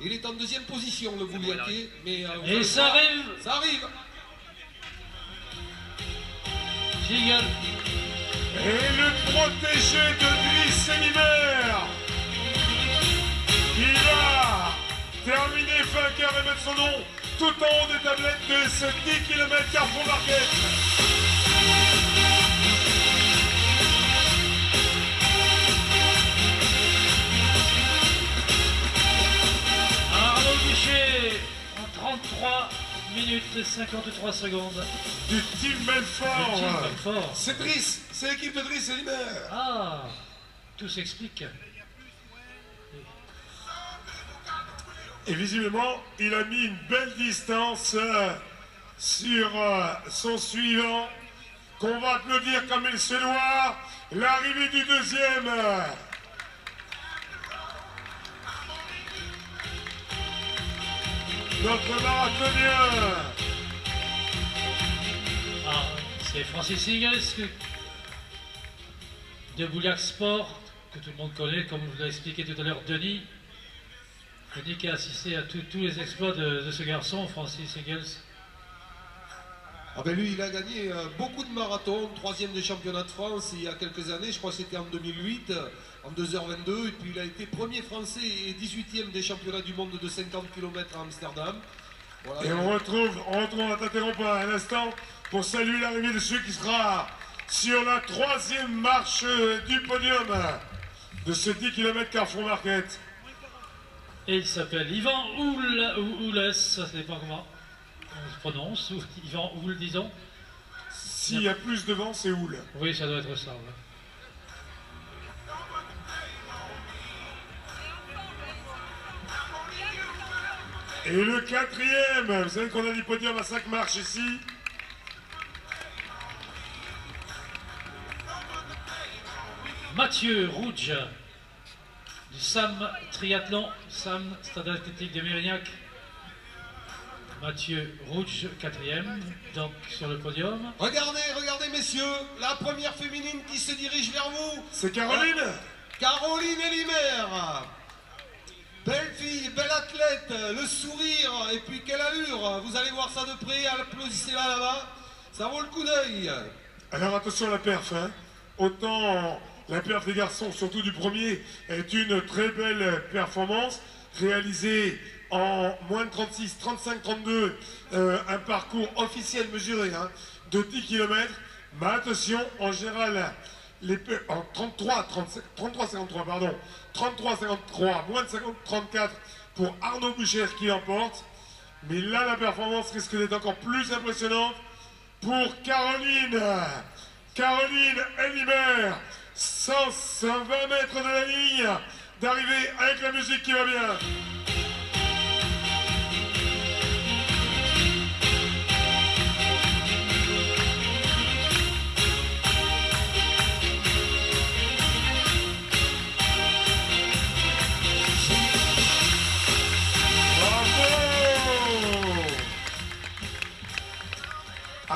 Il est en deuxième position, le Bouliaquet. Mais, et ça arrive. Ça arrive. Giggle. Et le protégé de Driss Elimer, qui va terminer vainqueur et mettre son nom tout en haut des tablettes de ce 10 km Carrefour Market. Arnaud Boucher en 33 minutes et 53 secondes. Du Team Belfort. Le Team Belfort. C'est Driss, c'est l'équipe de Driss Elimer. Ah, tout s'explique. Et visiblement, il a mis une belle distance sur son suivant, qu'on va applaudir comme il se doit. L'arrivée du deuxième. Notre marathonien. Ah, c'est Francis Ingels de Bouliac Sport, que tout le monde connaît, comme vous l'a expliqué tout à l'heure Denis. Denis qui a assisté à tous les exploits de ce garçon, Francis Ingels. Ah ben lui, il a gagné beaucoup de marathons, 3e des championnats de France il y a quelques années, je crois que c'était en 2008, en 2h22, et puis il a été premier français et 18e des championnats du monde de 50 km à Amsterdam. Voilà, Et on retrouve, on t'interrompt un instant pour saluer l'arrivée de celui qui sera sur la 3e marche du podium de ce 10 km Carrefour Market. Et il s'appelle Yvan Oules, ça ne sais pas comment on se prononce, ou Yvan Oul, disons. S'il y a plus de vent, c'est Houle. Oui, ça doit être ça. Ouais. Et le 4e, vous savez qu'on a des podiums à 5 marches ici. Mathieu Rouge du SAM Triathlon, SAM Stade Athlétique de Mérignac. Mathieu Rouge, 4e, donc sur le podium. Regardez, regardez messieurs, la première féminine qui se dirige vers vous. C'est Caroline. Caroline Elimer. Belle fille, belle athlète, le sourire, et puis quelle allure. Vous allez voir ça de près, applaudissez-la là-bas. Ça vaut le coup d'œil. Alors attention à la perf, hein. Autant la perf des garçons, surtout du premier, est une très belle performance réalisée en moins de 36, 35, 32, un parcours officiel mesuré hein, de 10 km. Mais attention, en général, en 33, 53, pardon, 33, 53, moins de 50, 34 pour Arnaud Boucher qui l'emporte. Mais là, la performance risque d'être encore plus impressionnante pour Caroline. Caroline Elimer, 120 mètres de la ligne d'arrivée avec la musique qui va bien.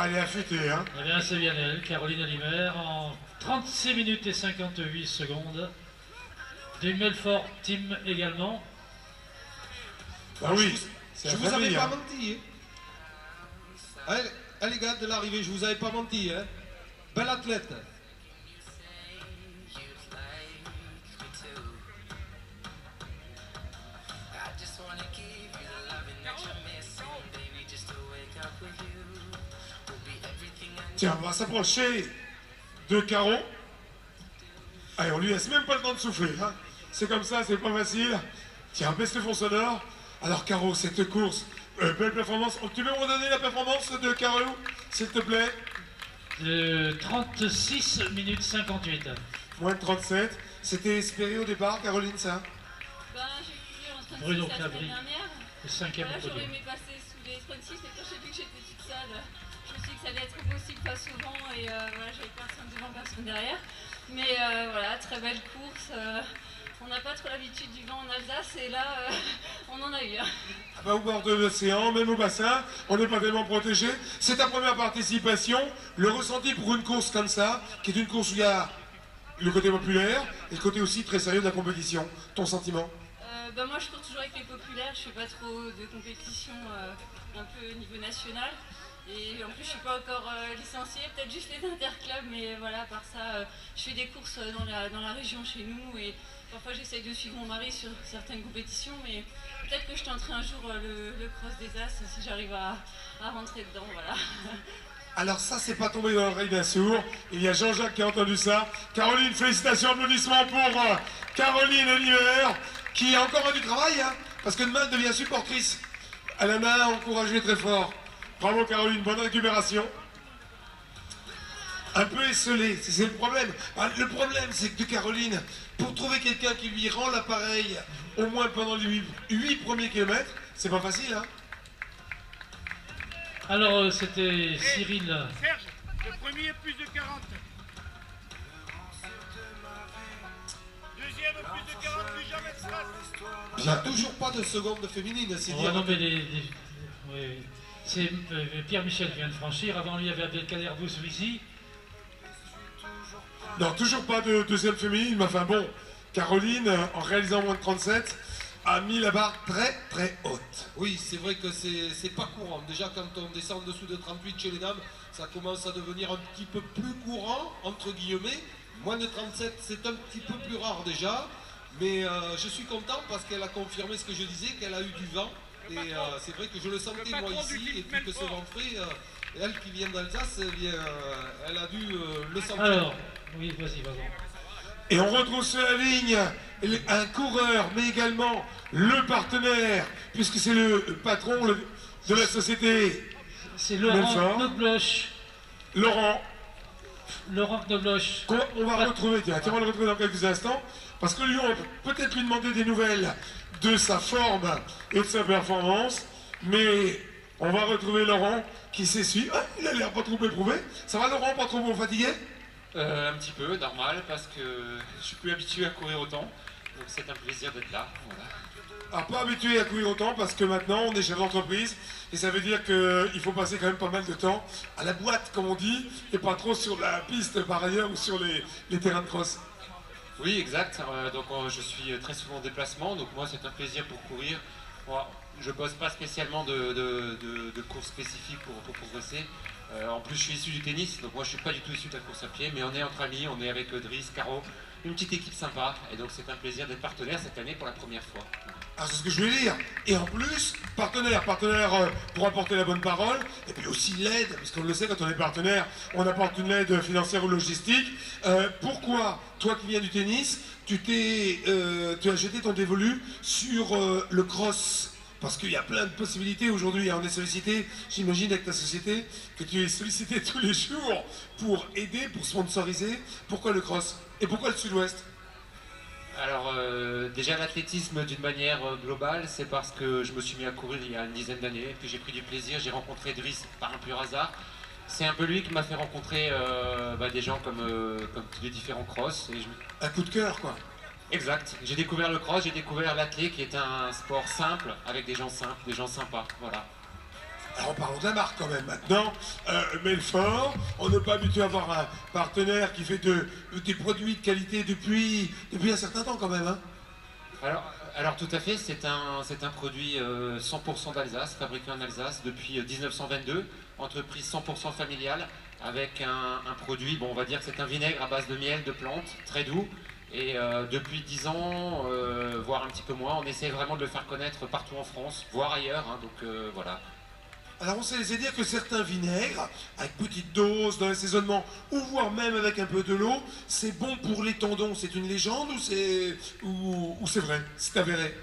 Elle est affûtée, hein. Eh bien, c'est bien elle, Caroline Elimer, en 36 minutes et 58 secondes. Du Melfort Team également. Ah oui, je vous avais pas menti. Hein. Allez, les gars, de l'arrivée, je vous avais pas menti. Hein. Belle athlète. Tiens, on va s'approcher de Caro. Allez, on lui laisse même pas le temps de souffler. Hein. C'est comme ça, c'est pas facile. Tiens, baisse le fond sonore. Alors Caro, cette course, belle performance. Tu peux me redonner la performance de Caro, s'il te plaît? 36 minutes 58. Moins de 37. C'était espéré au départ, Caroline, ça? Ben, j'ai couru en 36 Bruno la Cabri, semaine dernière. le 5e Voilà, au j'aurais podium. aimé passer sous les 36, mais quand j'ai vu que j'étais toute seule, je me suis dit que ça allait être impossible, pas souvent, et voilà, j'avais personne devant, personne derrière. Mais voilà, très belle course. On n'a pas trop l'habitude du vent en Alsace, et là, on en a eu. Ah bah, au bord de l'océan, même au bassin, on n'est pas tellement protégé. C'est ta première participation. Le ressenti pour une course comme ça, qui est une course où il y a le côté populaire et le côté aussi très sérieux de la compétition. Ton sentiment? Bah moi je cours toujours avec les populaires, je fais pas trop de compétition un peu au niveau national. Et en plus je suis pas encore licenciée, peut-être juste les interclubs, mais voilà, à part ça, je fais des courses dans la région chez nous et parfois j'essaye de suivre mon mari sur certaines compétitions, mais peut-être que je tenterai un jour le cross des As si j'arrive à rentrer dedans, voilà. Alors ça, c'est pas tombé dans l'oreille d'un sourd. Il y a Jean-Jacques qui a entendu ça. Caroline, félicitations, applaudissements pour Caroline Oliver, qui a encore du travail, hein, parce que demain elle devient supportrice. Elle en a encouragé très fort. Bravo Caroline, bonne récupération. Un peu esselée, c'est le problème. Le problème, c'est que de Caroline, pour trouver quelqu'un qui lui rend l'appareil, au moins pendant les 8 premiers kilomètres, c'est pas facile, hein. Alors, c'était Cyril. Serge, le premier plus de 40. Deuxième plus de 40, plus jamais de stress. Il n'y a toujours pas de seconde féminine, c'est Ouais, dire. non, mais oui. C'est Pierre-Michel qui vient de franchir. Avant lui, il y avait Abdelkader Bouswizi. Non, toujours pas de deuxième féminine, mais enfin bon, Caroline, en réalisant moins de 37, a mis la barre très très haute. Oui, c'est vrai que c'est pas courant. Déjà, quand on descend en dessous de 38 chez les dames, ça commence à devenir un petit peu plus courant, entre guillemets. Moins de 37, c'est un petit peu plus rare déjà. Mais je suis content parce qu'elle a confirmé ce que je disais, qu'elle a eu du vent. Et c'est vrai que je le sentais moi ici, et puis que ce vent frais, elle qui vient d'Alsace, eh bien, elle a dû le sentir. Alors, oui, vas-y. Et on retrouve sur la ligne un coureur, mais également le partenaire, puisque c'est le patron de la société. C'est Laurent Belfort. Knobloch. Laurent, Knobloch. on va retrouver, tiens, on va le retrouver dans quelques instants, parce que lui, on va peut-être lui demander des nouvelles de sa forme et de sa performance, mais on va retrouver Laurent qui s'essuie. Ah, il a l'air pas trop éprouvé. Ça va Laurent, pas trop fatigué? Un petit peu, normal, parce que je suis plus habitué à courir autant. Donc c'est un plaisir d'être là. Voilà. Ah, pas habitué à courir autant parce que maintenant on est chef d'entreprise et ça veut dire qu'il faut passer quand même pas mal de temps à la boîte, comme on dit, et pas trop sur la piste par ailleurs ou sur les terrains de cross. Oui, exact. Donc je suis très souvent en déplacement, donc moi c'est un plaisir pour courir. Moi, je bosse pas spécialement de course spécifique pour progresser. En plus, je suis issu du tennis, donc moi je suis pas du tout issu de la course à pied, mais on est entre amis, on est avec Driss, Caro, une petite équipe sympa, et donc c'est un plaisir d'être partenaire cette année pour la première fois. Ah, c'est ce que je voulais dire. Et en plus, partenaire pour apporter la bonne parole, et puis aussi l'aide, parce qu'on le sait, quand on est partenaire, on apporte une aide financière ou logistique. Pourquoi, toi qui viens du tennis, tu as jeté ton dévolu sur le cross? Parce qu'il y a plein de possibilités aujourd'hui. On est sollicité, j'imagine avec ta société, que tu es sollicité tous les jours pour aider, pour sponsoriser. Pourquoi le cross? Et pourquoi le Sud-Ouest? Alors déjà l'athlétisme d'une manière globale, c'est parce que je me suis mis à courir il y a une dizaine d'années, puis j'ai pris du plaisir, j'ai rencontré Driss par un pur hasard. C'est un peu lui qui m'a fait rencontrer des gens comme les différents cross. Un coup de cœur, quoi. Exact. J'ai découvert le cross, j'ai découvert l'athlé qui est un sport simple avec des gens simples, des gens sympas. Voilà. Alors parlons de la marque quand même maintenant. Belfort, on n'est pas habitué à avoir un partenaire qui fait des produits de qualité depuis un certain temps quand même. Hein. Alors tout à fait, c'est un produit 100% d'Alsace, fabriqué en Alsace depuis 1922, entreprise 100% familiale, avec un produit, bon on va dire que c'est un vinaigre à base de miel, de plantes, très doux. Et depuis 10 ans, voire un petit peu moins, on essaie vraiment de le faire connaître partout en France, voire ailleurs, hein, donc voilà. Alors on s'est laissé dire que certains vinaigres, avec petite dose, dans l'assaisonnement, ou voire même avec un peu de l'eau, c'est bon pour les tendons. C'est une légende ou c'est vrai? C'est avéré?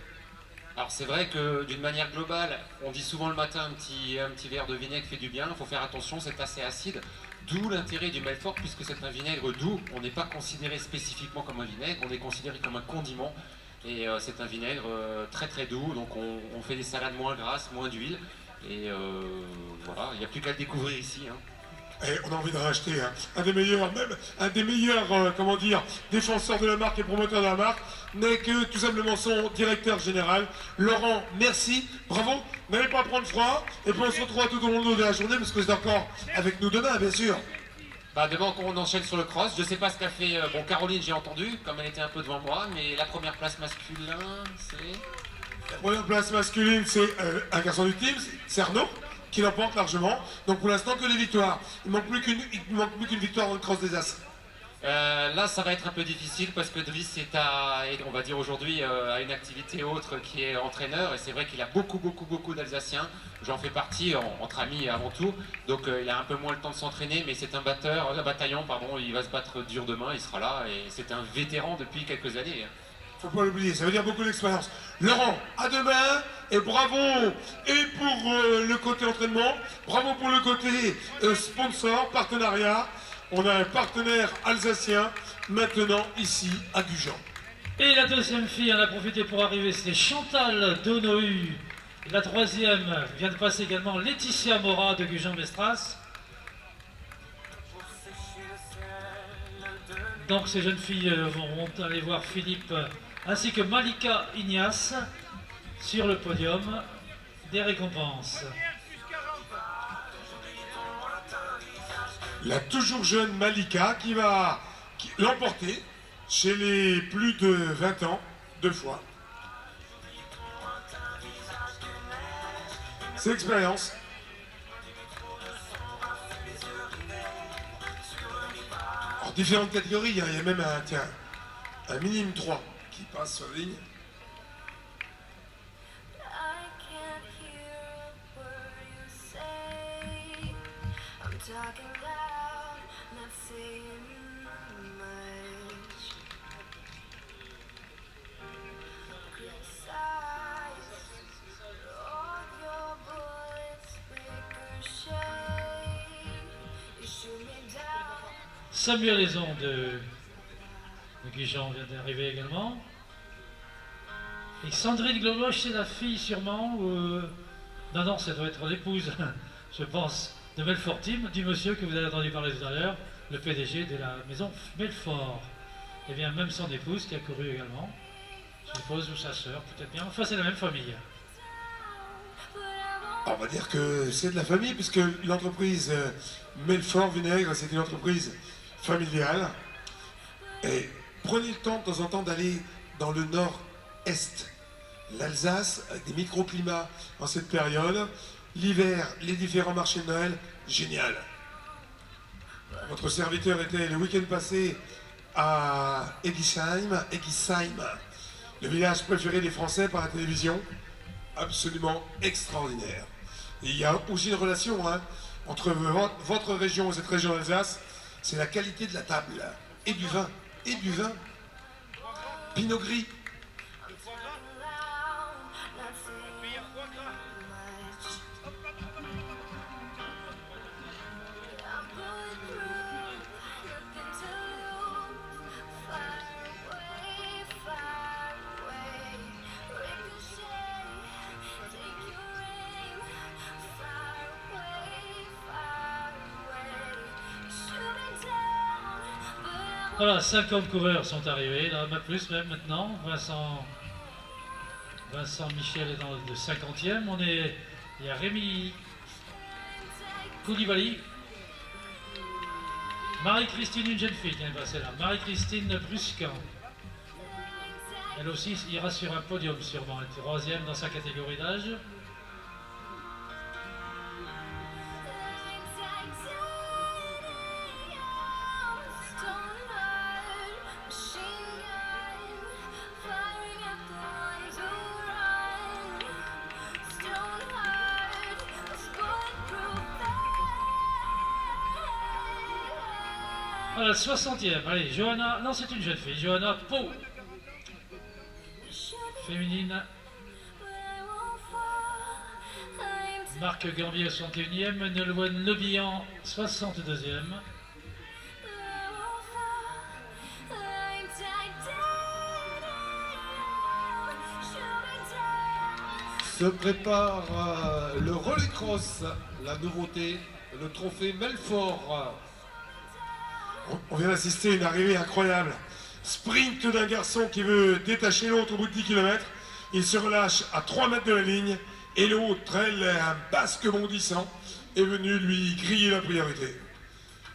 Alors c'est vrai que d'une manière globale, on dit souvent le matin un petit verre de vinaigre fait du bien, il faut faire attention, c'est assez acide. D'où l'intérêt du Belfort, puisque c'est un vinaigre doux, on n'est pas considéré spécifiquement comme un vinaigre, on est considéré comme un condiment. Et c'est un vinaigre très très doux, donc on fait des salades moins grasses, moins d'huile. Et voilà, il n'y a plus qu'à le découvrir ici. Hein. Et on a envie de racheter un des meilleurs, comment dire, défenseurs de la marque et promoteurs de la marque, n'est que tout simplement son directeur général. Laurent, merci, bravo, n'allez pas prendre froid, et puis on se retrouve tout au long de la journée, parce que vous êtes encore avec nous demain, bien sûr. Bah, demain, on enchaîne sur le cross. Je sais pas ce qu'a fait bon, Caroline, j'ai entendu, comme elle était un peu devant moi, mais la première place masculin, c'est... La première place masculine, c'est un garçon du team, c'est Arnaud, qui l'emporte largement. Donc pour l'instant, que des victoires. Il ne manque plus qu'une victoire dans le cross des As. Là, ça va être un peu difficile parce que Driss est à, on va dire aujourd'hui, à une activité autre qui est entraîneur. Et c'est vrai qu'il a beaucoup d'Alsaciens. J'en fais partie entre amis avant tout. Donc il a un peu moins le temps de s'entraîner, mais c'est un bataillon, pardon. Il va se battre dur demain, il sera là. Et c'est un vétéran depuis quelques années. Faut pas l'oublier, ça veut dire beaucoup d'expérience. Laurent, à demain et bravo et pour le côté entraînement, bravo pour le côté sponsor, partenariat. On a un partenaire alsacien maintenant ici à Gujan. Et la deuxième fille en a profité pour arriver, c'était Chantal Donohu. Et la troisième vient de passer également Laetitia Mora de Gujan-Mestras. Donc ces jeunes filles vont aller voir Philippe ainsi que Malika Ignace sur le podium des récompenses. La toujours jeune Malika qui va l'emporter chez les plus de 20 ans, 2 fois. C'est l'expérience. En différentes catégories, il y a même un minimum 3 qui passe sur la ligne. Samuel Laison de Gujan vient d'arriver également. Et Sandrine Gloloche, c'est la fille sûrement, non, ça doit être l'épouse, je pense, de Melfort Team, du monsieur que vous avez entendu parler tout à l'heure, le PDG de la maison Melfort. Et bien même son épouse qui a couru également, je suppose, ou sa sœur, peut-être bien, enfin c'est la même famille. On va dire que c'est de la famille, puisque l'entreprise Melfort Vinaigre, c'est une entreprise familiale. Et prenez le temps de temps en temps d'aller dans le nord-est, l'Alsace, avec des microclimats en cette période. L'hiver, les différents marchés de Noël, génial. Votre serviteur était le week-end passé à Egisheim, le village préféré des Français par la télévision. Absolument extraordinaire. Et il y a aussi une relation entre votre région et cette région d'Alsace, c'est la qualité de la table, et du vin, Pinot Gris. Voilà, 50 coureurs sont arrivés, là, plus même maintenant. Vincent Michel est dans le 50e. Il y a Rémi Koulibaly. Marie-Christine, une jeune fille qui est passée là. Marie-Christine Bruscan. Elle aussi ira sur un podium sûrement. Elle est troisième dans sa catégorie d'âge. Voilà, 60e. Allez, Johanna, non, c'est une jeune fille. Johanna Pau. Féminine. Marc Gambier, 61e. Nolwenn Lebihan, 62e. Se prépare le relais cross, la nouveauté, le trophée Melfort. On vient d'assister à une arrivée incroyable. Sprint d'un garçon qui veut détacher l'autre au bout de 10 km. Il se relâche à 3 mètres de la ligne et l'autre, un basque bondissant, est venu lui griller la priorité.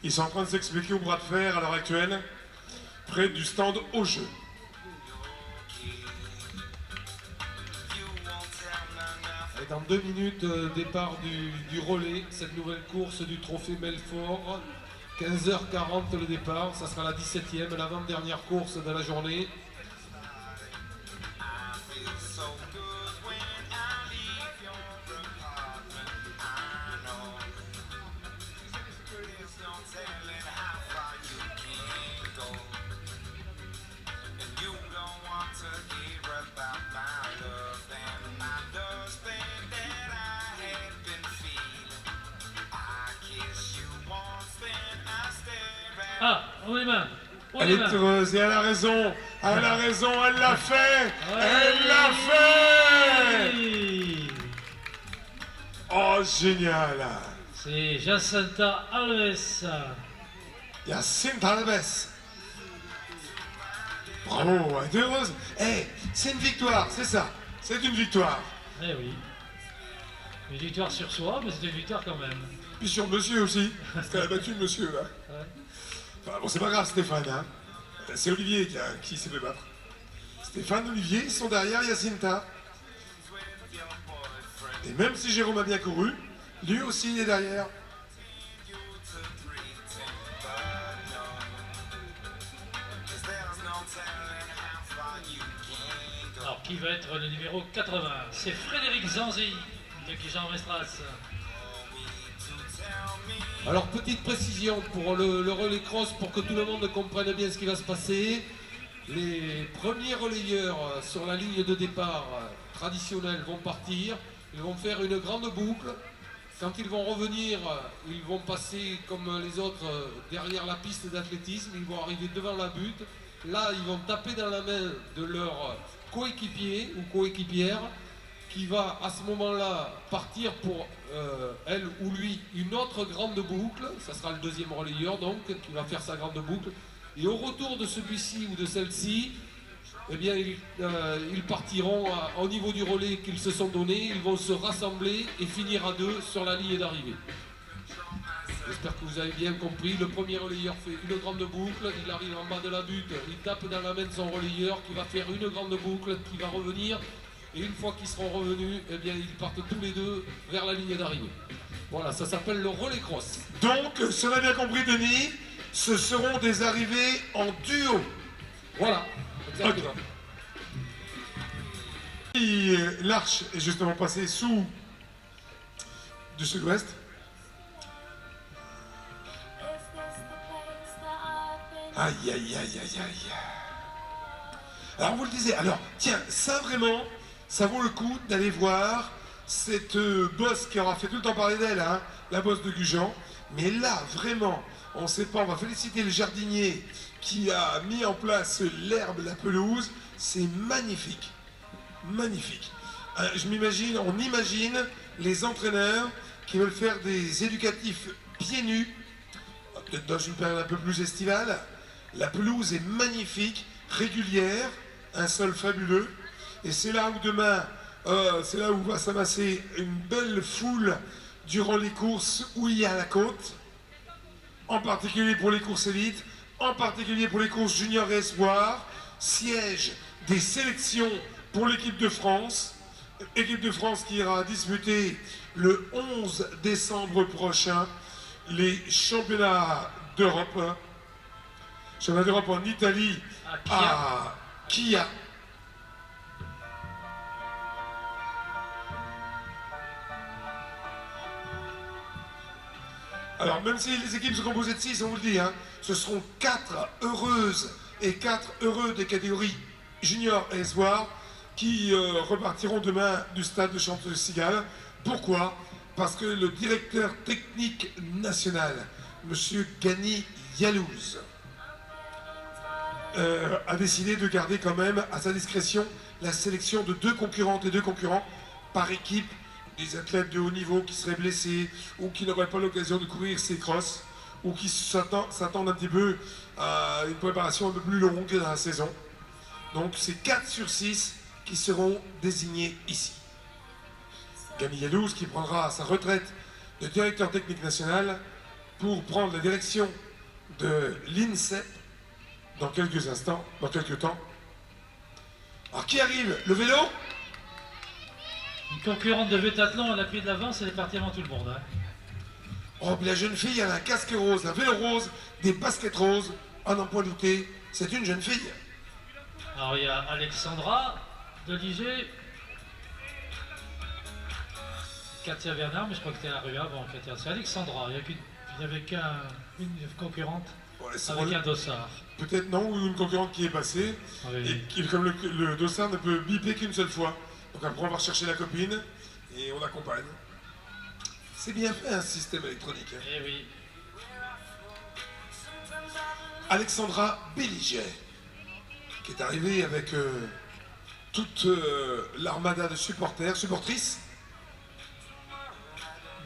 Ils sont en train de s'expliquer au bras de fer à l'heure actuelle, près du stand au jeu. Et dans 2 minutes, départ du relais, cette nouvelle course du trophée Belfort. 15h40 le départ, ça sera la 17e, l'avant-dernière course de la journée. Ah, on les mains. On Elle les est mains. heureuse et elle a raison. Elle a raison, elle l'a fait. Ouais. Elle l'a fait. Oui. Oh, génial. C'est Jacinta Alves. Jacinta Alves. Bravo, elle est heureuse. Eh, c'est une victoire, c'est ça. C'est une victoire. Eh oui. Une victoire sur soi, mais c'est une victoire quand même. Puis sur monsieur aussi. Parce qu'elle a battu le monsieur, là. Ouais. Enfin, bon, c'est pas grave, Stéphane. Hein. C'est Olivier qui s'est fait battre. Stéphane, Olivier, ils sont derrière Jacinta. Et même si Jérôme a bien couru, lui aussi il est derrière. Alors, qui va être le numéro 80? C'est Frédéric Zanzi de Guijan Mestras. Alors, petite précision pour le relais cross, pour que tout le monde comprenne bien ce qui va se passer. Les premiers relayeurs sur la ligne de départ traditionnelle vont partir. Ils vont faire une grande boucle. Quand ils vont revenir, ils vont passer comme les autres derrière la piste d'athlétisme. Ils vont arriver devant la butte. Là, ils vont taper dans la main de leur coéquipier ou coéquipière qui va à ce moment-là partir pour elle ou lui une autre grande boucle. Ça sera le deuxième relayeur donc qui va faire sa grande boucle. Et au retour de celui-ci ou de celle-ci, eh bien, ils partiront au niveau du relais qu'ils se sont donné. Ils vont se rassembler et finir à deux sur la ligne d'arrivée. J'espère que vous avez bien compris. Le premier relayeur fait une grande boucle. Il arrive en bas de la butte. Il tape dans la main de son relayeur qui va faire une grande boucle, qui va revenir. Et une fois qu'ils seront revenus, eh bien, ils partent tous les deux vers la ligne d'arrivée. Voilà, ça s'appelle le relais cross. Donc, si on a bien compris, Denis, ce seront des arrivées en duo. Voilà, exactement. L'arche est justement passée sous du sud-ouest. Aïe, aïe, aïe, aïe, aïe. Alors, on vous le disait, alors, tiens, ça vraiment, ça vaut le coup d'aller voir cette bosse qui aura fait tout le temps parler d'elle, hein, la bosse de Gujan. Mais là, vraiment, on ne sait pas, on va féliciter le jardinier qui a mis en place l'herbe, la pelouse. C'est magnifique. Magnifique. Je m'imagine, on imagine les entraîneurs qui veulent faire des éducatifs pieds nus, peut-être dans une période un peu plus estivale. La pelouse est magnifique, régulière, un sol fabuleux. Et c'est là où demain, c'est là où va s'amasser une belle foule durant les courses où il y a la côte, en particulier pour les courses élites, en particulier pour les courses juniors et espoirs, siège des sélections pour l'équipe de France qui ira disputer le 11 décembre prochain les championnats d'Europe. Championnat d'Europe en Italie à Chia. Alors même si les équipes sont composées de 6, on vous le dit, hein, ce seront 4 heureuses et 4 heureux des catégories junior et espoir qui repartiront demain du stade de Chanteloup-Cigale. Pourquoi? Parce que le directeur technique national, M. Gani Yalouz, a décidé de garder quand même à sa discrétion la sélection de 2 concurrentes et 2 concurrents par équipe, des athlètes de haut niveau qui seraient blessés ou qui n'auraient pas l'occasion de courir ces crosses ou qui s'attendent un petit peu à une préparation un peu plus longue dans la saison. Donc c'est 4 sur 6 qui seront désignés ici. Gani Yalouz qui prendra sa retraite de directeur technique national pour prendre la direction de l'INSEP dans quelques instants, dans quelques temps. Alors qui arrive? Le vélo? Une concurrente de Vétathlon, elle a pris de l'avance, elle est partie avant tout le monde. Hein. Oh, la jeune fille, elle a un casque rose, un vélo rose, des baskets roses. Ah n'en point douter, c'est une jeune fille. Alors il y a Alexandra de Liger, Katia Bernard, mais je crois que c'était arrivé avant Katia. C'est Alexandra, il n'y avait qu'une concurrente avec un dossard. Peut-être non, ou une concurrente qui est passée, Oui. et qui, comme le dossard ne peut biper qu'une seule fois. Donc après on va rechercher la copine, et on accompagne. C'est bien fait un système électronique. Hein. Eh oui. Alexandra Belliget, qui est arrivée avec toute l'armada de supporters, supportrices,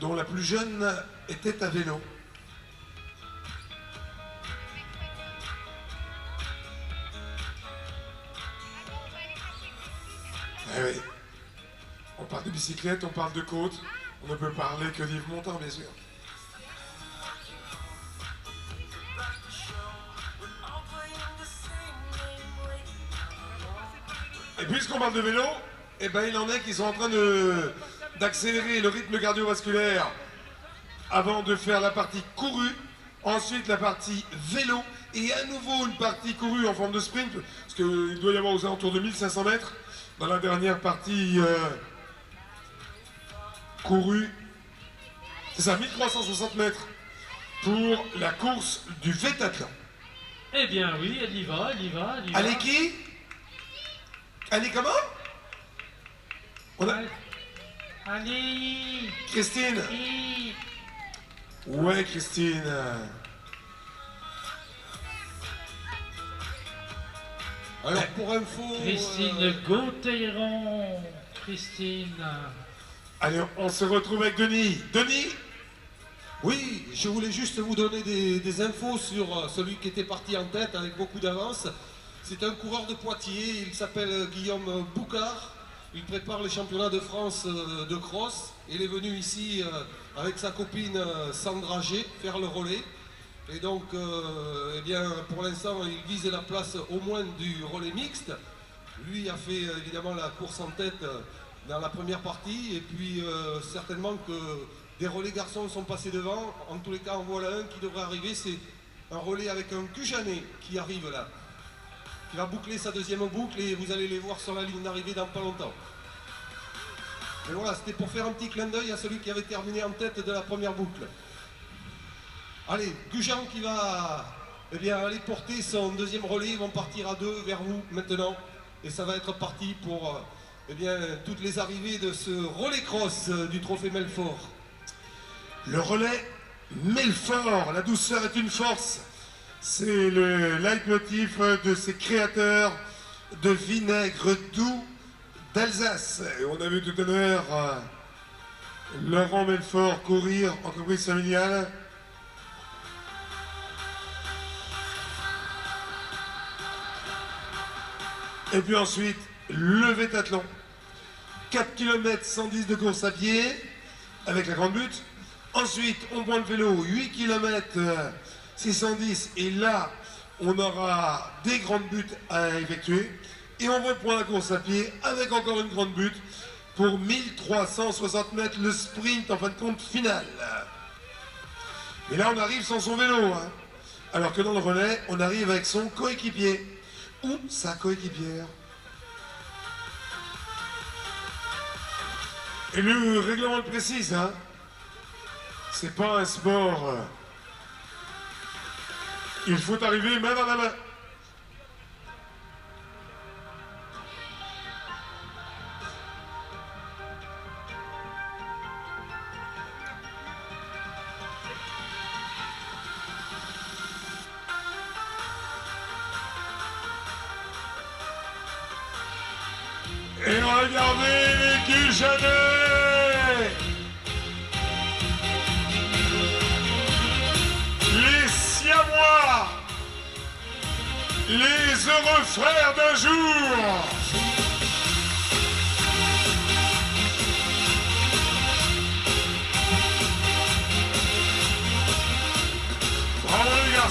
dont la plus jeune était à vélo. Eh oui. On parle de bicyclette, on parle de côte, on ne peut parler que d'Yves Montand, bien sûr. Et puisqu'on parle de vélo, eh ben il en est qui sont en train d'accélérer le rythme cardiovasculaire avant de faire la partie courue, ensuite la partie vélo, et à nouveau une partie courue en forme de sprint, parce qu'il doit y avoir aux alentours de 1500 mètres dans la dernière partie courue. C'est ça, 1360 mètres pour la course du Vétathlon. Eh bien oui, elle y va. Allez qui? Allez comment? Allez. Christine? Ouais, Christine. Alors pour info... Christine Gauthéron. Christine. Allez, on se retrouve avec Denis. Denis? Oui, je voulais juste vous donner des infos sur celui qui était parti en tête avec beaucoup d'avance. C'est un coureur de Poitiers, il s'appelle Guillaume Boucard. Il prépare les championnats de France de cross. Il est venu ici avec sa copine Sandra G faire le relais. Et donc, eh bien, pour l'instant, il vise la place au moins du relais mixte. Lui a fait évidemment la course en tête dans la première partie. Et puis, certainement que des relais garçons sont passés devant. En tous les cas, en voilà un qui devrait arriver. C'est un relais avec un Cujanet qui arrive là. Qui va boucler sa deuxième boucle et vous allez les voir sur la ligne d'arrivée dans pas longtemps. Et voilà, c'était pour faire un petit clin d'œil à celui qui avait terminé en tête de la première boucle. Allez, Gujan qui va aller porter son deuxième relais. Ils vont partir à deux vers vous maintenant. Et ça va être parti pour toutes les arrivées de ce relais cross du trophée Melfort. Le relais Melfort, la douceur est une force. C'est le leitmotiv de ces créateurs de vinaigre doux d'Alsace. Et on a vu tout à l'heure Laurent Melfort courir, entreprise familiale. Et puis ensuite, le Vétathlon. 4 km 110 de course à pied avec la grande butte. Ensuite, on prend le vélo, 8 km 610, et là, on aura des grandes buttes à effectuer. Et on reprend la course à pied avec encore une grande butte pour 1360 mètres, le sprint en fin de compte final. Et là, on arrive sans son vélo, hein. Alors que dans le relais, on arrive avec son coéquipier ou sa coéquipière. Et le règlement le précise, hein. C'est pas un sport. Il faut arriver main dans la main. Et regardez les Cujanais! Les Siamois! Les heureux frères d'un jour!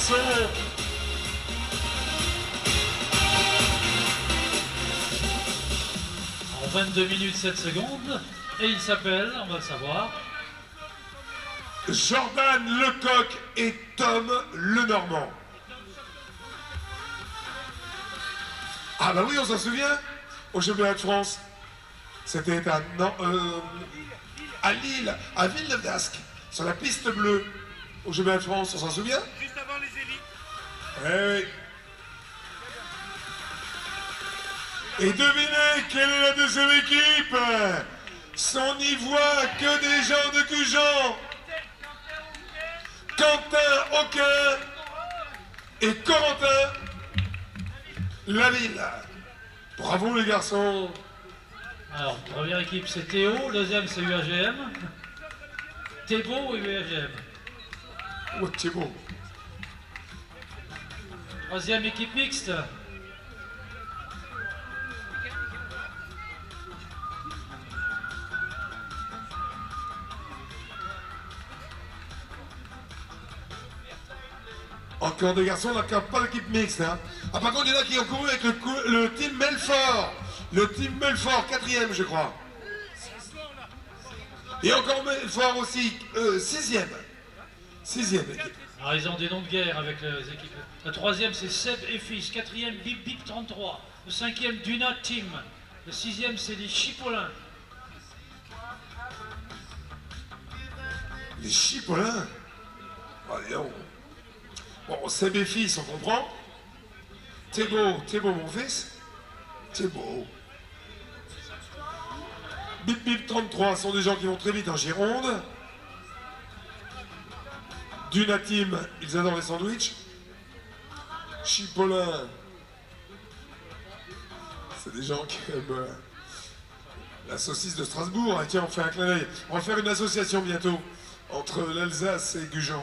garçons. En 22 minutes 7 secondes. Et il s'appelle, on va le savoir. Jordan Lecoq et Tom Lenormand. Ah bah oui, on s'en souvient. Au championnat de France. C'était à Lille, à Villeneuve d'Ascq, sur la piste bleue. Au championnat de France, on s'en souvient? Juste avant les élites. Eh oui. Et devinez quelle est la deuxième équipe? On n'y voit que des gens de Gujan. Quentin Aucun et Corentin Laville. Bravo les garçons. Alors, première équipe c'est Théo, deuxième c'est UAGM. Thébault et UAGM. Oh, c'est beau. Troisième équipe mixte. Encore des garçons, on n'a pas d'équipe mixte. Hein. Ah, par contre, il y en a qui ont couru avec le team Melfort. Le team Melfort, 4e, je crois. Et encore Melfort aussi, 6e. 6e équipe. Alors, ils ont des noms de guerre avec les équipes. La troisième c'est Seb et Fils. Quatrième Bip Bip 33. Le cinquième Duna Team. Le sixième c'est les Chipolins. Les Chipolins. Allez, on... Bon, Seb et Fils, on comprend. T'es beau mon fils. T'es beau. Bip Bip 33 sont des gens qui vont très vite en Gironde. Duna Team, ils adorent les sandwichs. Chipolin, c'est des gens qui aiment la saucisse de Strasbourg. Et tiens, on fait un clin d'œil. On va faire une association bientôt entre l'Alsace et Gujan.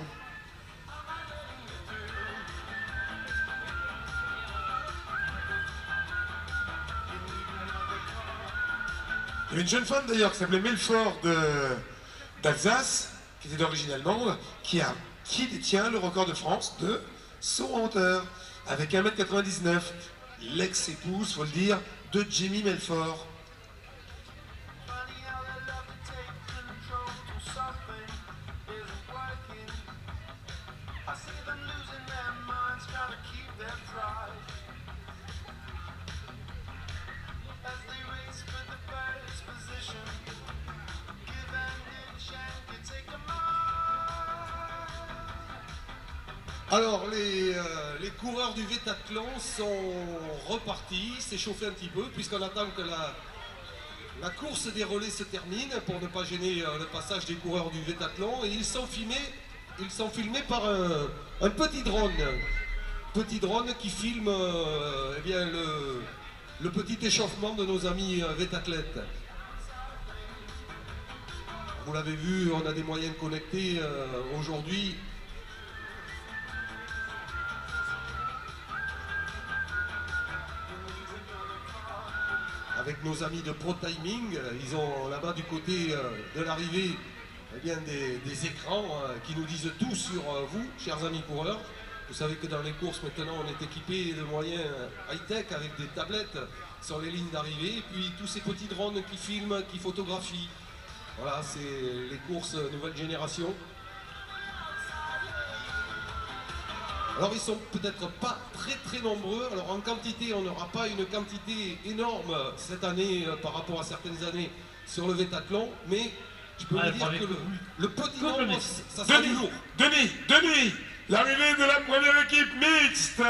Il y avait une jeune femme d'ailleurs qui s'appelait Melfort d'Alsace, qui était d'origine allemande, qui détient le record de France de saut en hauteur, avec 1,99 m. L'ex-épouse, faut le dire, de Jamie Melfort. Alors, les coureurs du Vétathlon sont repartis, s'échauffer un petit peu, puisqu'on attend que la course des relais se termine, pour ne pas gêner le passage des coureurs du Vétathlon. Et ils sont filmés par un petit drone. Petit drone qui filme eh bien, le petit échauffement de nos amis vétathlètes. Vous l'avez vu, on a des moyens connectés aujourd'hui. Avec nos amis de Pro Timing, ils ont là-bas du côté de l'arrivée eh bien, des écrans qui nous disent tout sur vous, chers amis coureurs. Vous savez que dans les courses maintenant on est équipé de moyens high-tech avec des tablettes sur les lignes d'arrivée et puis tous ces petits drones qui filment, qui photographient. Voilà, c'est les courses nouvelle génération. Alors ils sont peut-être pas très nombreux, alors en quantité on n'aura pas une quantité énorme cette année par rapport à certaines années sur le Vétathlon, mais je peux vous dire que le petit nombre, ça sera du lourd. Denis, l'arrivée de la première équipe mixte.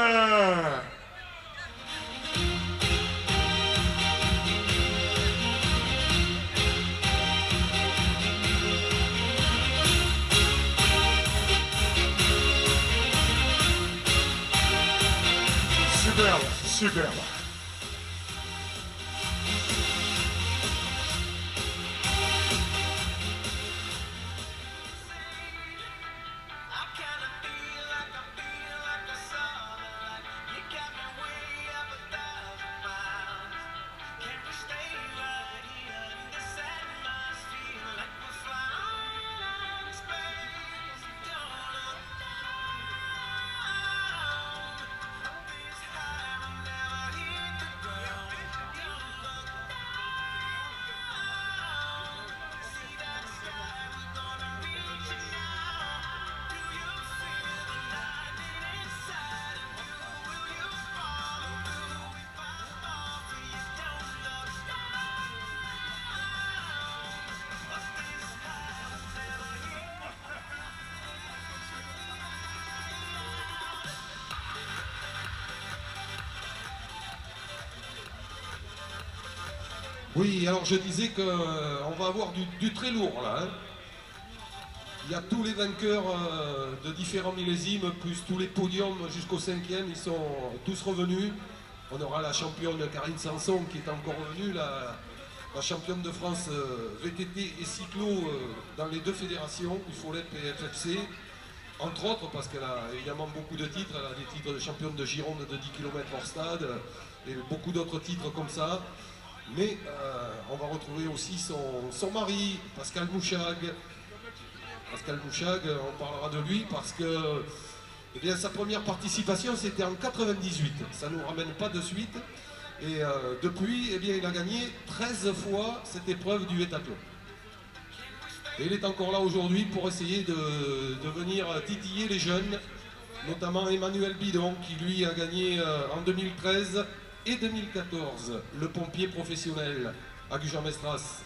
Superbe. Oui, alors je disais qu'on va avoir du très lourd là. Hein. Il y a tous les vainqueurs de différents millésimes, plus tous les podiums jusqu'au 5e, ils sont tous revenus. On aura la championne Karine Sanson qui est encore revenue, la championne de France VTT et cyclo dans les deux fédérations, UFOLEP et FFC. Entre autres, parce qu'elle a évidemment beaucoup de titres, elle a des titres de championne de Gironde de 10 km hors stade et beaucoup d'autres titres comme ça. Mais on va retrouver aussi son mari, Pascal Mouchag. Pascal Mouchag, on parlera de lui parce que eh bien, sa première participation c'était en 98. Ça ne nous ramène pas de suite. Et depuis, eh bien, il a gagné 13 fois cette épreuve du hétathlon. Et il est encore là aujourd'hui pour essayer de venir titiller les jeunes, notamment Emmanuel Bidon qui lui a gagné en 2013 et 2014 le pompier professionnel à Gujan-Mestras.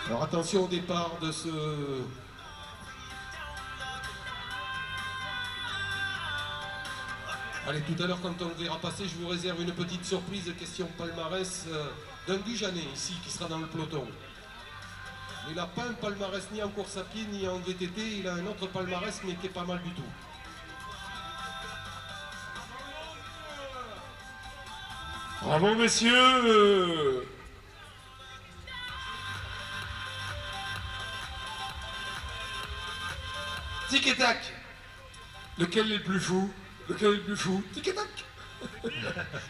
Alors attention au départ de ce... Allez, tout à l'heure quand on le verra passer, je vous réserve une petite surprise, question palmarès d'un Gujanais ici qui sera dans le peloton. Il n'a pas un palmarès ni en course à pied ni en VTT, il a un autre palmarès mais qui est pas mal du tout. Bravo messieurs. Tic et tac. Lequel est le plus fou? Lequel est le plus fou? Tic et tac.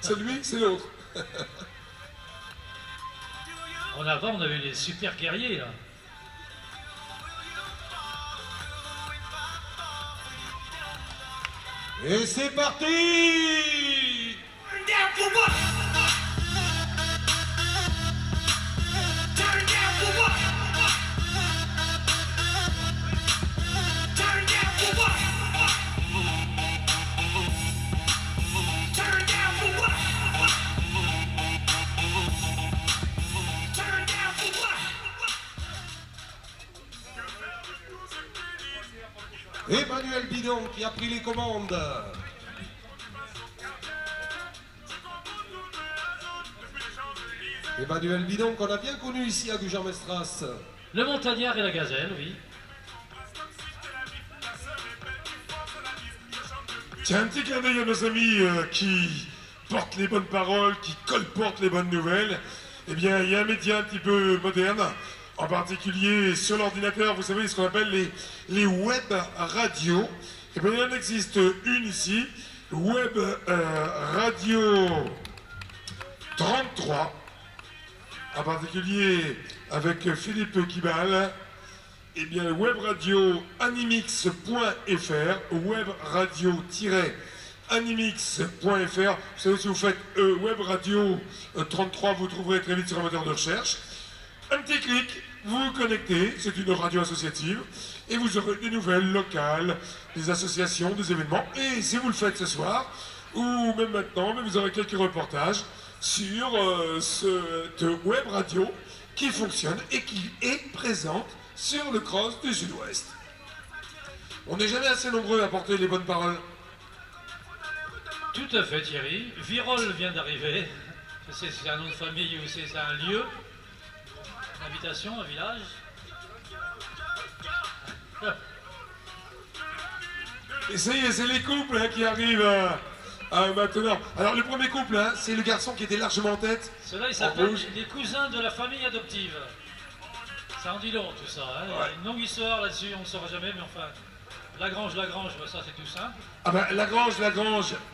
C'est lui, c'est l'autre. En avant, on avait les super guerriers là. Et c'est parti! Emmanuel Bidon qui a pris les commandes. Emmanuel Bidon qu'on a bien connu ici à Gujan-Mestras. Le montagnard et la gazelle, oui. Tiens, un petit clin d'œil à nos amis qui portent les bonnes paroles, qui colportent les bonnes nouvelles. Eh bien, il y a un média un petit peu moderne, en particulier sur l'ordinateur, vous savez ce qu'on appelle les web radios. Eh bien, il en existe une ici, Web Radio 33, en particulier avec Philippe Kibal. Eh bien, web radio animix.fr, web radio-animix.fr. Vous savez, si vous faites web radio 33, vous trouverez très vite sur un moteur de recherche. Un petit clic, vous vous connectez, c'est une radio associative, et vous aurez des nouvelles locales, des associations, des événements. Et si vous le faites ce soir, ou même maintenant, vous aurez quelques reportages sur cette web radio qui fonctionne et qui est présente sur le cross du Sud-Ouest. On n'est jamais assez nombreux à porter les bonnes paroles. Tout à fait Thierry. Virol vient d'arriver. C'est un nom de famille ou c'est un lieu? Une habitation, un village? Et ça y est, c'est les couples qui arrivent maintenant. Alors le premier couple, c'est le garçon qui était largement en tête. Cela, ils s'appellent les cousins de la famille adoptive. Ça en dit long tout ça. Hein. Ouais. Une longue histoire là-dessus, on ne saura jamais, mais enfin. Lagrange, ça c'est tout simple. Ah ben Lagrange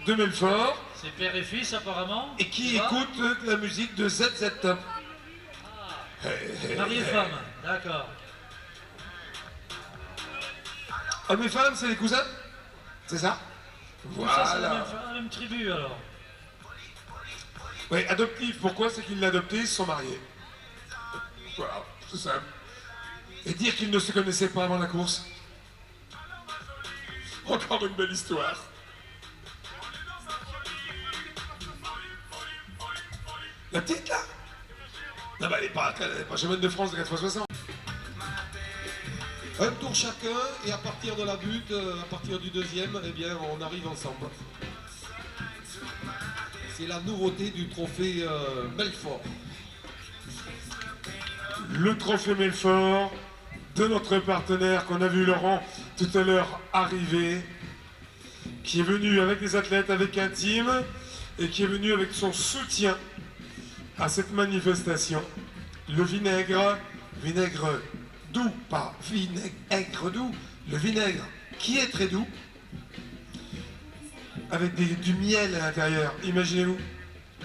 de Melfort. C'est père et fils apparemment. Et qui écoute la musique de ZZ Top. Mari et femme, d'accord. Hommes et femmes, c'est les cousins? C'est ça? Tout ça, c'est la même tribu alors. Oui, adoptif, pourquoi? C'est qu'ils l'ont adopté, ils se sont mariés. Voilà, c'est simple. Et dire qu'ils ne se connaissaient pas avant la course. Encore une belle histoire. La petite là? Non, bah elle est pas championne de France de 4x60. Un tour chacun et à partir de la butte, à partir du deuxième, eh bien on arrive ensemble. C'est la nouveauté du trophée Belfort. Le trophée Belfort de notre partenaire qu'on a vu Laurent tout à l'heure arriver, qui est venu avec des athlètes, avec un team et qui est venu avec son soutien à cette manifestation. Le vinaigre doux, pas vinaigre doux, le vinaigre qui est très doux, avec du miel à l'intérieur, imaginez-vous.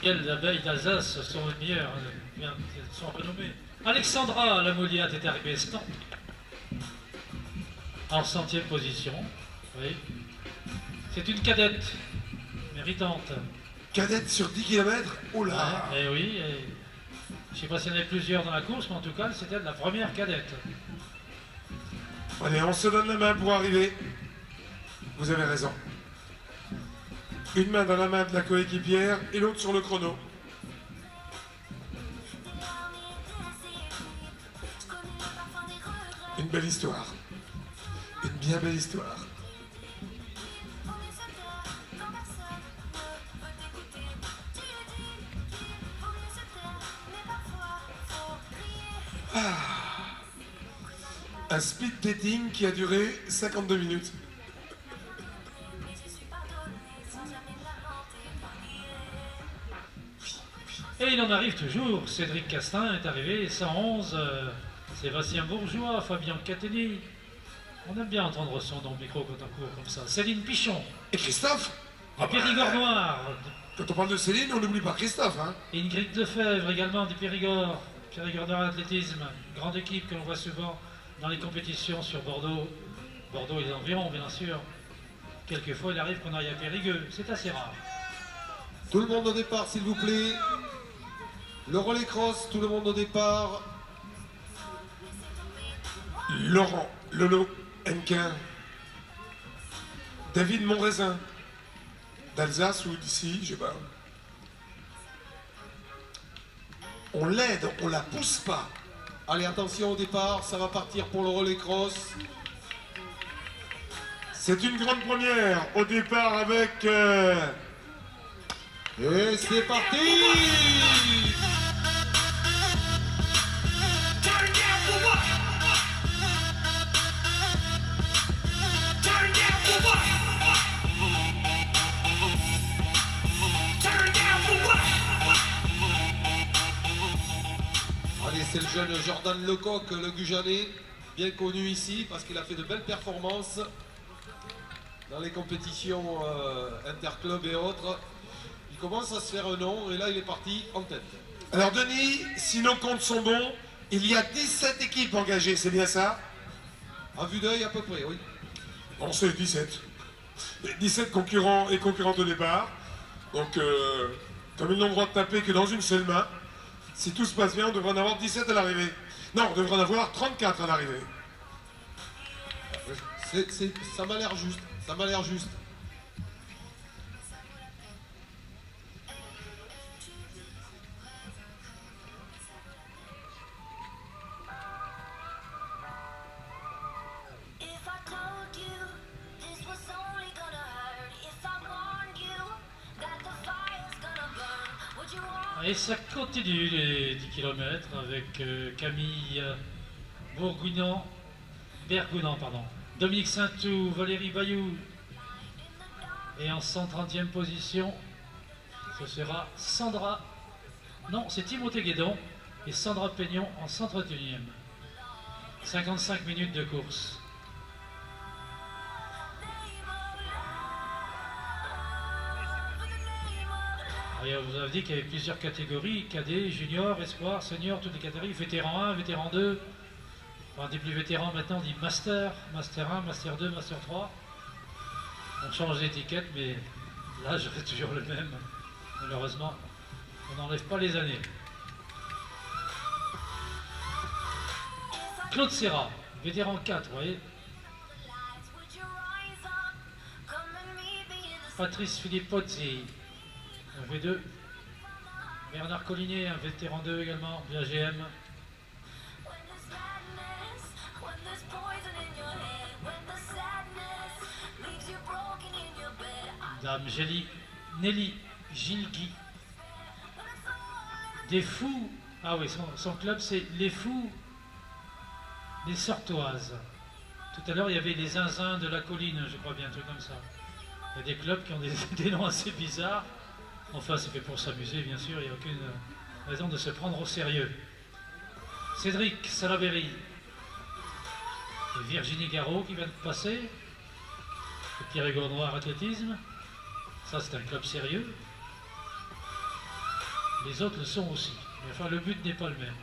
Les abeilles d'Alsace sont les meilleures, elles sont renommées. Alexandra Lamoliat est arrivée en 100e position. Oui. C'est une cadette méritante. Cadette sur 10 km, oh là. Ouais, oui, je ne sais pas s'il y en avait plusieurs dans la course, mais en tout cas, c'était la première cadette. Allez, on se donne la main pour arriver. Vous avez raison. Une main dans la main de la coéquipière et l'autre sur le chrono. Une belle histoire. Une bien belle histoire. Un speed dating qui a duré 52 minutes. Et il en arrive toujours. Cédric Castin est arrivé, 111. Sébastien Bourgeois, Fabien Cateni. On aime bien entendre son nom au micro quand on court comme ça. Céline Pichon. Et Christophe? Du Périgord Noir. Quand on parle de Céline, on n'oublie pas Christophe, hein? Ingrid Lefebvre également du Périgord. Périgord Noir Athlétisme. Grande équipe que l'on voit souvent dans les compétitions sur Bordeaux. Bordeaux et les environs, bien sûr. Quelquefois, il arrive qu'on aille à Périgueux. C'est assez rare. Tout le monde au départ, s'il vous plaît. Le relais cross, tout le monde au départ. Laurent Lolo Henquin. David Monraisin. D'Alsace ou d'ici, je sais pas. On l'aide, on la pousse pas. Allez, attention au départ, ça va partir pour le relais cross. C'est une grande première au départ avec... Et c'est parti! Allez, c'est le jeune Jordan Lecoq, le Gujanais, bien connu ici parce qu'il a fait de belles performances dans les compétitions interclubs et autres. Il commence à se faire un nom et là il est parti en tête. Alors Denis, si nos comptes sont bons, il y a 17 équipes engagées, c'est bien ça? À vue d'œil à peu près, oui. On sait 17. 17 concurrents et concurrentes au départ. Donc, comme ils n'ont le droit de taper que dans une seule main, si tout se passe bien, on devrait en avoir 17 à l'arrivée. Non, on devrait en avoir 34 à l'arrivée. Ça m'a l'air juste, ça m'a l'air juste. Et ça continue les 10 km avec Camille Bergounan, Dominique Saintou, Valérie Bayou. Et en 130e position, ce sera Sandra. Non, c'est Timothée Guédon et Sandra Peignon en 131e. 55 minutes de course. Alors, vous avez dit qu'il y avait plusieurs catégories, cadet, junior, espoir, senior, toutes les catégories, vétéran 1, vétéran 2. Enfin, des plus vétérans maintenant, on dit master, master 1, master 2, master 3. On change d'étiquette, mais l'âge reste toujours le même. Malheureusement, on n'enlève pas les années. Claude Serra, vétéran 4, vous voyez. Patrice Filippozzi, un V2. Bernard Collinet, un vétéran 2 également, bien GM. Dame Nelly Gilgui. Des Fous, ah oui, son club c'est les Fous des Sortoises. Tout à l'heure il y avait les Zinzins de la Colline, je crois bien, un truc comme ça. Il y a des clubs qui ont des noms assez bizarres. Enfin, c'est fait pour s'amuser, bien sûr, il n'y a aucune raison de se prendre au sérieux. Cédric Salaberry et Virginie Garot qui vient de passer. Le Pierre Gournoir athlétisme. Ça, c'est un club sérieux. Les autres le sont aussi. Mais enfin, le but n'est pas le même.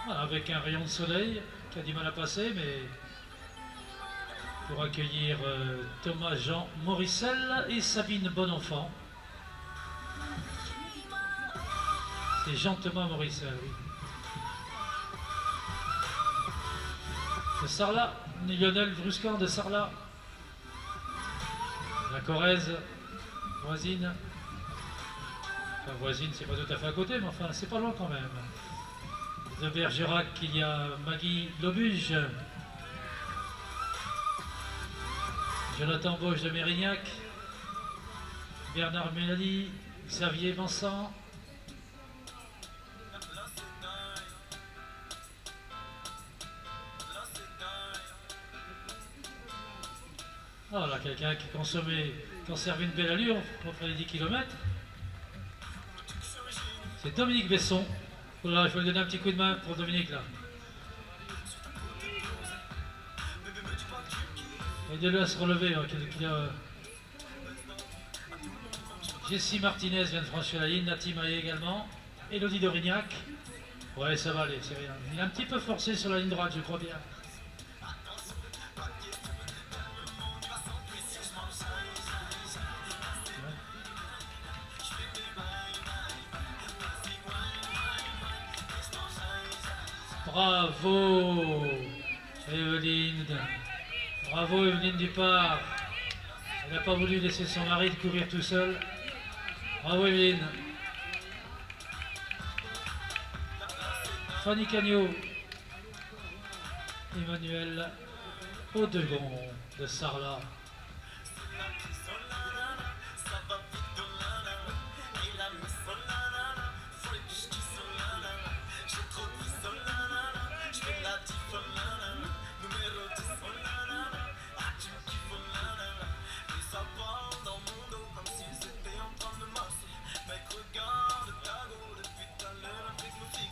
Voilà, avec un rayon de soleil qui a du mal à passer, mais pour accueillir Thomas Jean Morissel et Sabine Bonenfant. C'est Jean-Thomas Morissel, oui. De Sarlat, Lionel Bruscan de Sarlat. La Corrèze, voisine. Enfin, voisine, c'est pas tout à fait à côté, mais enfin, c'est pas loin quand même. De Bergerac, il y a Maggie Lobuge, Jonathan Bosch de Mérignac, Bernard Mélanie, Xavier Vincent, ah là, quelqu'un qui conservait une belle allure pour faire les 10 km. C'est Dominique Besson. Oh là, il faut lui donner un petit coup de main pour Dominique là. Aidez-le à se relever. Hein, Jessie Martinez vient de franchir la ligne, Nati Maillet également. Elodie d'Aurignac. Ouais, ça va aller, c'est rien. Il a un petit peu forcé sur la ligne droite, je crois bien. Bravo Evelyne, bravo Evelyne Dupart. Elle n'a pas voulu laisser son mari de courir tout seul. Bravo Evelyne. Fanny Cagnot, Emmanuel Audegon de Sarlat.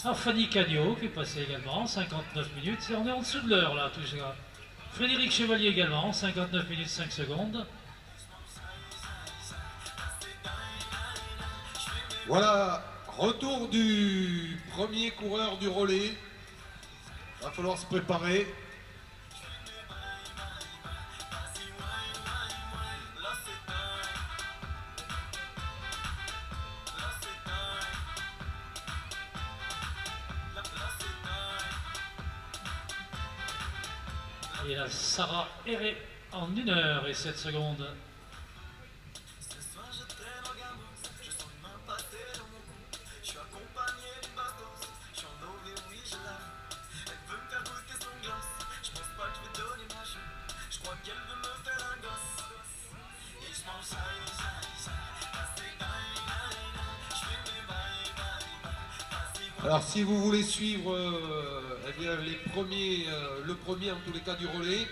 Ah, Fanny Cagnot qui est passé également, 59 minutes. On est en dessous de l'heure là, tout ça. Frédéric Chevalier également, 59 minutes 5 secondes. Voilà, retour du premier coureur du relais. Il va falloir se préparer. Et la Sarah Herré en 1 heure et 7 secondes. Alors si vous voulez suivre eh bien, le premier en tous les cas du relais,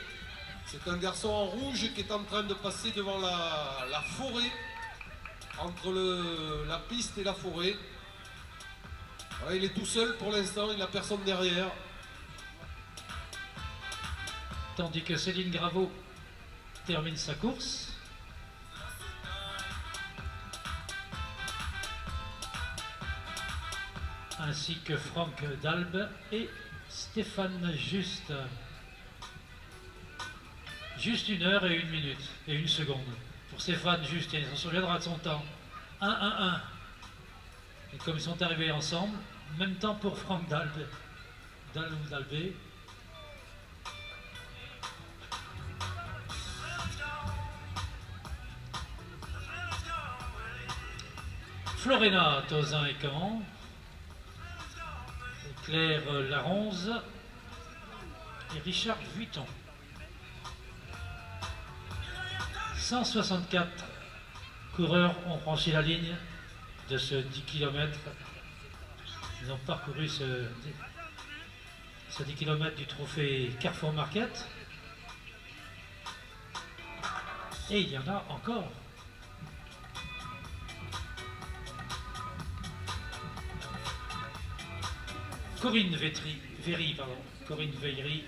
c'est un garçon en rouge qui est en train de passer devant la forêt, entre la piste et la forêt. Voilà, il est tout seul pour l'instant, il n'a personne derrière. Tandis que Céline Graveau termine sa course. Ainsi que Franck Dalbe et Stéphane Juste. Juste 1 heure et 1 minute et 1 seconde. Pour ses fans, juste, il s'en souviendra de son temps. 1-1-1. Et comme ils sont arrivés ensemble, même temps pour Franck Dalbe. Dalbe. Florena Tozin et Caen. Claire Laronze et Richard Vuitton. 164 coureurs ont franchi la ligne de ce 10 km. Ils ont parcouru ce 10 km du trophée Carrefour Market. Et il y en a encore. Corinne Véry, pardon. Corinne Véry.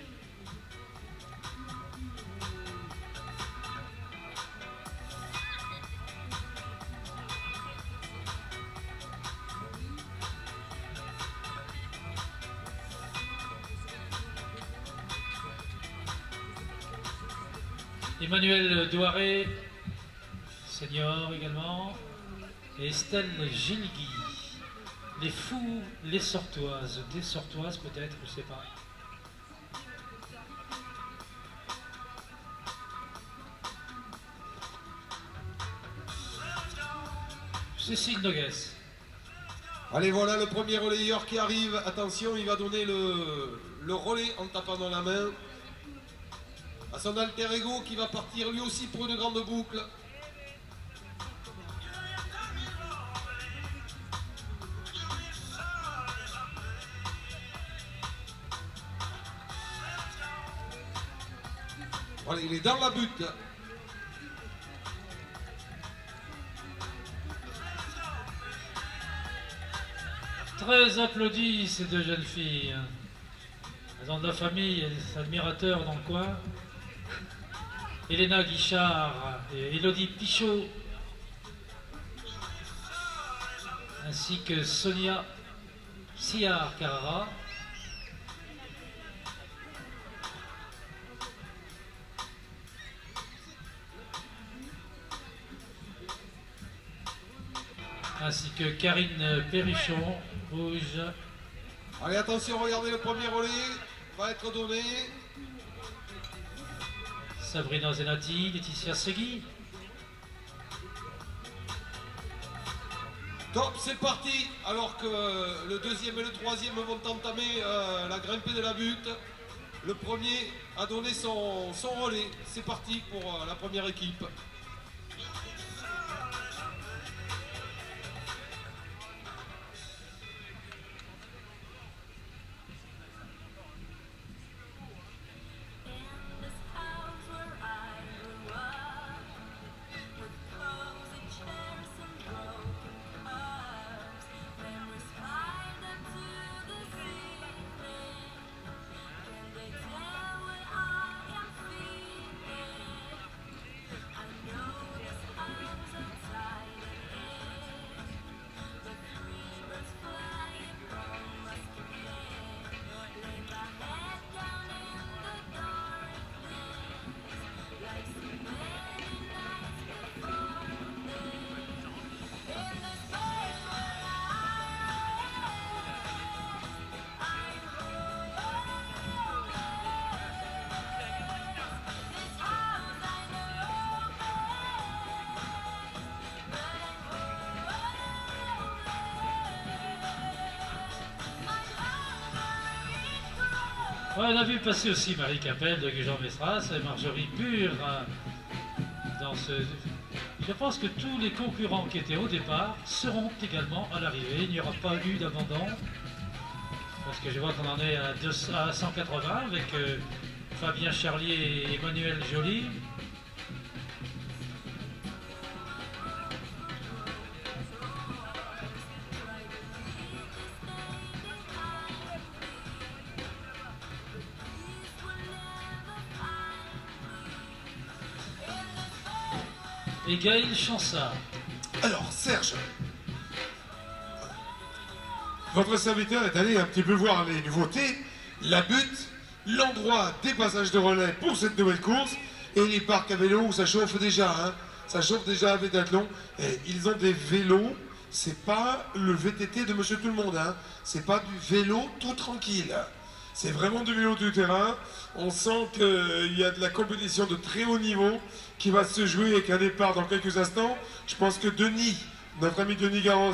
Emmanuel Douaré, senior également, et Estelle Gilgui. Les fous, les sortoises, des sortoises peut-être, je ne sais pas. Cécile Nogues. Allez, voilà le premier relayeur qui arrive. Attention, il va donner le relais en tapant dans la main à son alter ego qui va partir lui aussi pour une grande boucle. Voilà, il est dans la butte. Très applaudis ces deux jeunes filles. Elles ont de la famille et des admirateurs dans le coin. Elena Guichard et Elodie Pichot, ainsi que Sonia Siar-Carrara. Ainsi que Karine Perrichon, rouge. Allez, attention, regardez, le premier relais va être donné. Sabrina Zenati, Laetitia Segui. Top, c'est parti. Alors que le deuxième et le troisième vont entamer la grimpée de la butte. Le premier a donné son relais. C'est parti pour la première équipe. Ouais, on a vu passer aussi Marie Capel de Jean Mestras et Marjorie Pure dans ce... Je pense que tous les concurrents qui étaient au départ seront également à l'arrivée. Il n'y aura pas eu d'abandon. Parce que je vois qu'on en est à 180 avec Fabien Charlier et Emmanuel Joly. Et Gaël Chansard. Alors, Serge, votre serviteur est allé un petit peu voir les nouveautés, la butte, l'endroit des passages de relais pour cette nouvelle course et les parcs à vélo où ça chauffe déjà. Hein. Ça chauffe déjà à Védathlon. Et ils ont des vélos. C'est pas le VTT de Monsieur Tout le Monde. Hein. C'est pas du vélo tout tranquille. C'est vraiment du vélo tout terrain. On sent qu'il y a de la compétition de très haut niveau qui va se jouer avec un départ dans quelques instants. Je pense que Denis, notre ami Denis Garros,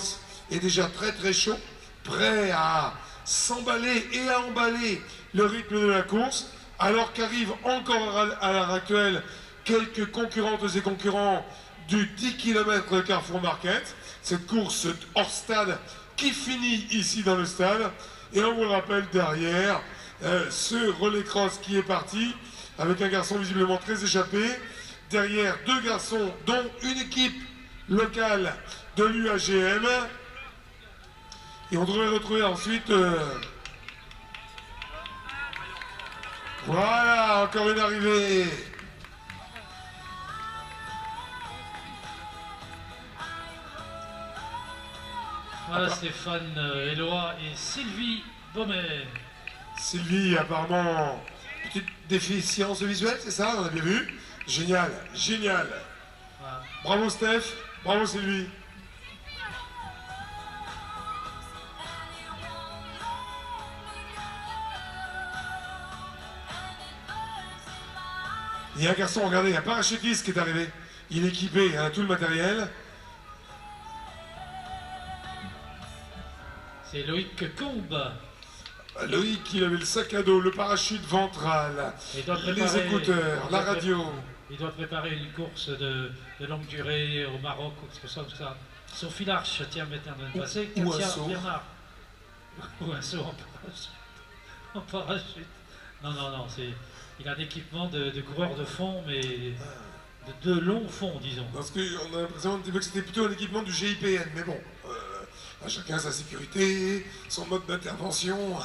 est déjà très très chaud, prêt à s'emballer et à emballer le rythme de la course, alors qu'arrivent encore à l'heure actuelle quelques concurrentes et concurrents du 10 km Carrefour Market, cette course hors stade qui finit ici dans le stade. Et on vous le rappelle derrière, ce relais cross qui est parti, avec un garçon visiblement très échappé. Derrière, deux garçons, dont une équipe locale de l'UAGM. Et on devrait retrouver ensuite... Voilà, encore une arrivée. Voilà Stéphane Eloi et Sylvie Baumet. Sylvie, apparemment, petite déficience visuelle, c'est ça? On a bien vu. Génial, génial. Voilà. Bravo Steph, bravo Sylvie. Il y a un garçon, regardez, un parachutiste qui est arrivé. Il est équipé, hein, tout le matériel. C'est Loïc Combe. Loïc, il avait le sac à dos, le parachute ventral, les écouteurs, la radio. Il doit préparer une course de longue durée au Maroc ou quelque chose comme ça. Sophie Larche, tiens, maintenant de le passer. Ou un Katia saut. Bernard. Ou un saut en parachute. En parachute. Non, non, non, il a un équipement de coureur de fond, mais de long fond, disons. Parce qu'on a l'impression que c'était plutôt un équipement du GIPN, mais bon, à chacun sa sécurité, son mode d'intervention.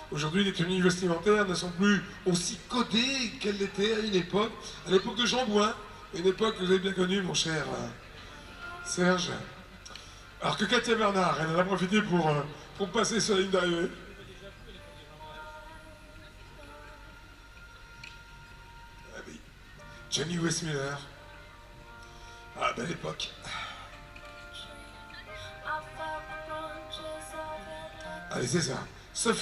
Aujourd'hui, les tenues vestimentaires ne sont plus aussi codées qu'elles l'étaient à l'époque de Jean Bouin, une époque que vous avez bien connue, mon cher Serge. Alors que Katia Bernard, elle en a profité pour passer sur la ligne d'arrivée. Ah oui, Johnny Westmiller. Ah, belle époque. Allez, c'est ça. Sophie.